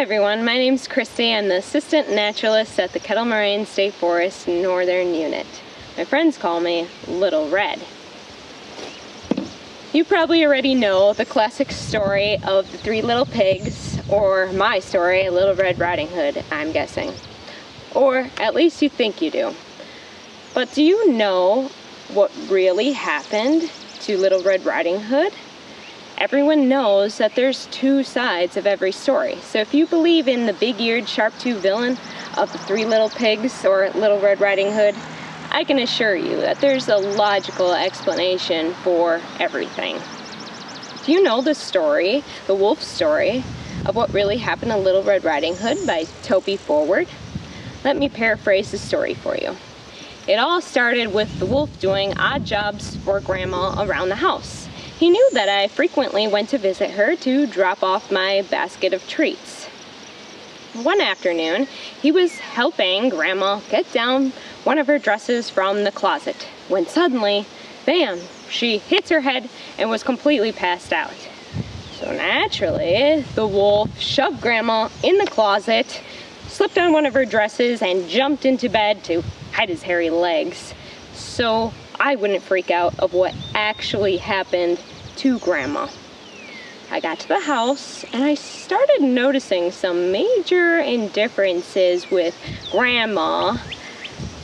everyone, my name's Kristi. I'm the assistant naturalist at the Kettle Moraine State Forest Northern Unit. My friends call me Little Red. You probably already know the classic story of the three little pigs, or my story, Little Red Riding Hood, I'm guessing. Or at least you think you do. But do you know what really happened to Little Red Riding Hood? Everyone knows that there's two sides of every story. So if you believe in the big-eared, sharp-toothed villain of the Three Little Pigs or Little Red Riding Hood, I can assure you that there's a logical explanation for everything. Do you know the story, the wolf story, of what really happened to Little Red Riding Hood by Toby Forward? Let me paraphrase the story for you. It all started with the wolf doing odd jobs for Grandma around the house. He knew that I frequently went to visit her to drop off my basket of treats. One afternoon, he was helping Grandma get down one of her dresses from the closet, when suddenly, bam, she hits her head and was completely passed out. So naturally, the wolf shoved Grandma in the closet, slipped on one of her dresses, and jumped into bed to hide his hairy legs, so I wouldn't freak out of what actually happened to Grandma. I got to the house and I started noticing some major indifferences with Grandma,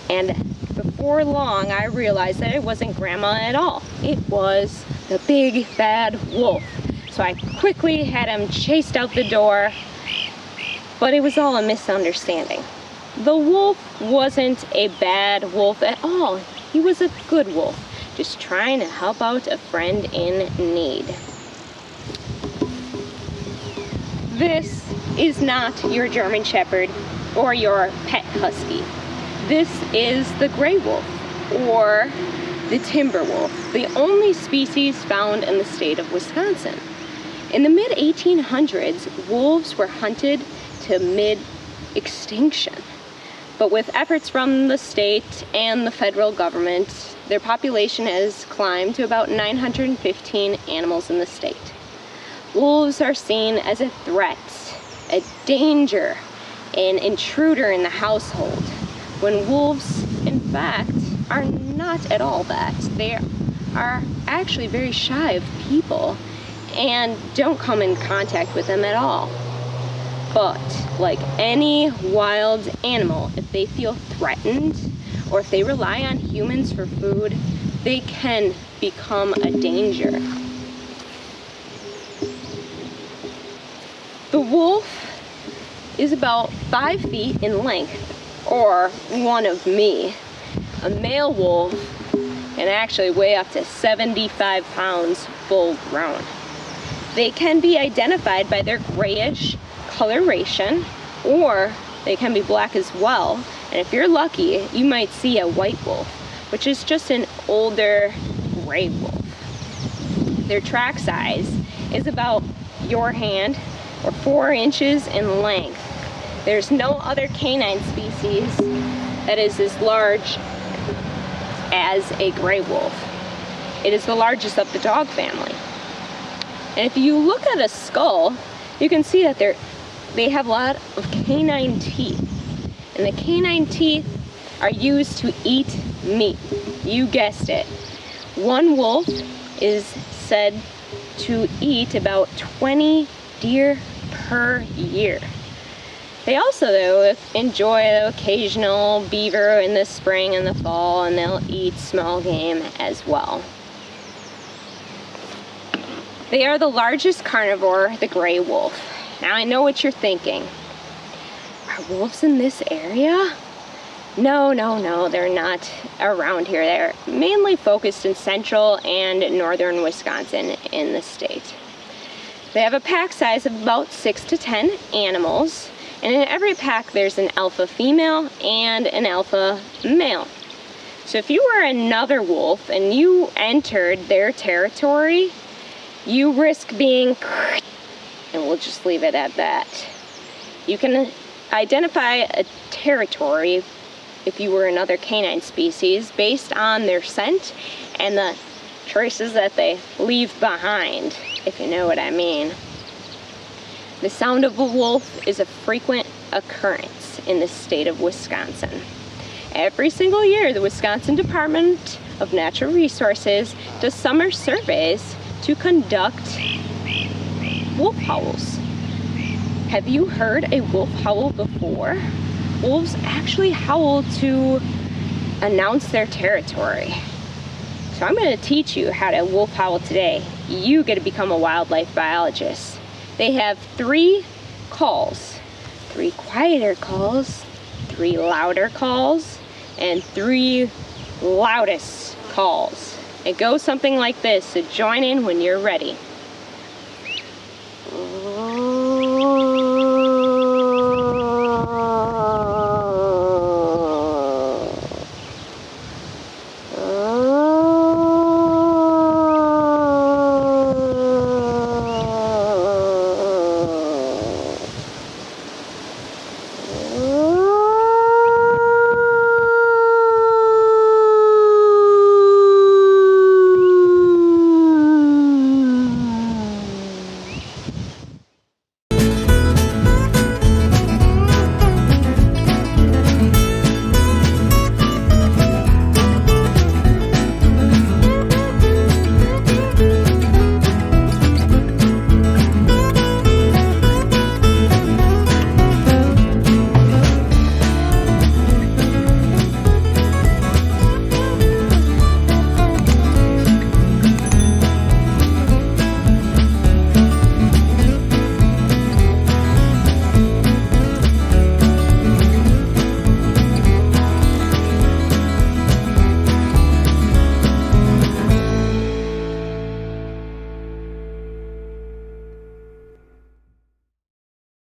and before long I realized that it wasn't Grandma at all. It was the big bad wolf. So I quickly had him chased out the door, but it was all a misunderstanding. The wolf wasn't a bad wolf at all. He was a good wolf, just trying to help out a friend in need. This is not your German Shepherd or your pet husky. This is the gray wolf, or the timber wolf, the only species found in the state of Wisconsin. In the mid-1800s, wolves were hunted to mid-extinction. But with efforts from the state and the federal government, their population has climbed to about 915 animals in the state. Wolves are seen as a threat, a danger, an intruder in the household, when wolves, in fact, are not at all that. They are actually very shy of people and don't come in contact with them at all. But like any wild animal, if they feel threatened or if they rely on humans for food, they can become a danger. The wolf is about 5 feet in length, or one of me. A male wolf can actually weigh up to 75 pounds full grown. They can be identified by their grayish coloration, or they can be black as well, and if you're lucky you might see a white wolf, which is just an older gray wolf. Their track size is about your hand, or 4 inches in length. There's no other canine species that is as large as a gray wolf. It is the largest of the dog family. And if you look at a skull, you can see that they have a lot of canine teeth, and the canine teeth are used to eat meat. You guessed it. One wolf is said to eat about 20 deer per year. They also, though, enjoy the occasional beaver in the spring and the fall, and they'll eat small game as well. They are the largest carnivore, the gray wolf. Now I know what you're thinking. Are wolves in this area? No, they're not around here. They're mainly focused in central and northern Wisconsin in the state. They have a pack size of about 6 to 10 animals, and in every pack there's an alpha female and an alpha male. So if you were another wolf and you entered their territory, you risk being, and we'll just leave it at that. You can identify a territory if you were another canine species based on their scent and the traces that they leave behind, if you know what I mean. The sound of a wolf is a frequent occurrence in the state of Wisconsin. Every single year, the Wisconsin Department of Natural Resources does summer surveys to conduct wolf howls. Have you heard a wolf howl before? Wolves actually howl to announce their territory. So I'm going to teach you how to wolf howl today. You get to become a wildlife biologist. They have 3 calls, 3 quieter calls, 3 louder calls, and 3 loudest calls. It goes something like this, so join in when you're ready.